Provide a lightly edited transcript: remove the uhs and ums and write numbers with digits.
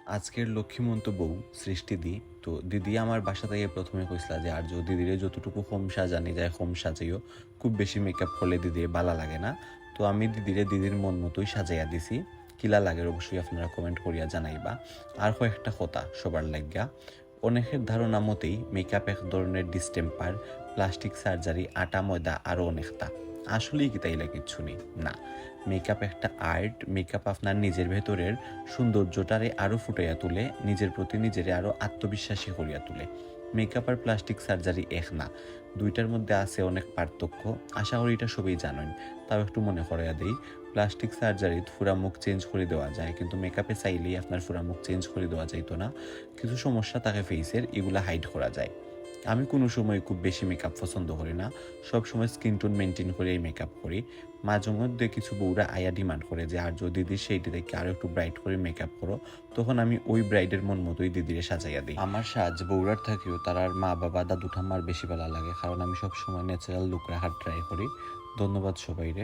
আজকের লক্ষ্মীমন্ত বউ সৃষ্টিদি। তো দিদি আমার বাসা থেকে প্রথমে কইসলা যে আর দিদিরে যতটুকু হোম সাজানি যায় হোম সাজাইও, খুব বেশি মেকআপ করলে দিদির বালা লাগে না। তো আমি দিদির মন মতোই সাজাইয়া দিছি। কিলা লাগে অবশ্যই আপনারা কমেন্ট করিয়া জানাইবা। আর কয়েকটা কথা সবার লাগিয়া, অনেকের ধারণা মতেই মেকআপ এক ধরনের ডিস্টেম্পার, প্লাস্টিক সার্জারি, আটা ময়দা আরও অনেকটা। আসলেই কি তাইলে কিচ্ছু নেই না। মেকআপ একটা আর্ট। মেকআপ আপনার নিজের ভেতরের সৌন্দর্যটারে আরও ফুটাইয়া তুলে, নিজের প্রতি নিজেরে আরও আত্মবিশ্বাসী করিয়া তুলে। মেকআপ আর প্লাস্টিক সার্জারি এক না, দুইটার মধ্যে আছে অনেক পার্থক্য। আশা করি এটা সবই জানেন, তাও একটু মনে করাইয়া দেই। প্লাস্টিক সার্জারিতে পুরা মুখ চেঞ্জ করে দেওয়া যায়, কিন্তু মেকআপে চাইলেই আপনার পুরা মুখ চেঞ্জ করে দেওয়া যাইতো না। কিছু সমস্যা থাকে ফেসের, এগুলা হাইড করা যায়। আমি কোনো সময় খুব বেশি মেকআপ পছন্দ করি না, সব সময় স্কিন টোন মেনটেন করে এই মেকআপ করি। মাঝে মধ্যে কিছু বউরা আয়া ডিমান্ড করে যে আর যদি দিদি সেইটি দেখে আরও একটু ব্রাইট করে মেকআপ করো, তখন আমি ওই ব্রাইডের মন মতোই দিদিরে সাজাইয়া দিই। আমার সাজ বউরার থাকেও তার আর মা বাবা দাদু ঠাম্মার বেশি ভালো লাগে, কারণ আমি সবসময় ন্যাচারাল লুক রাখার ট্রাই করি। ধন্যবাদ সবাইরে।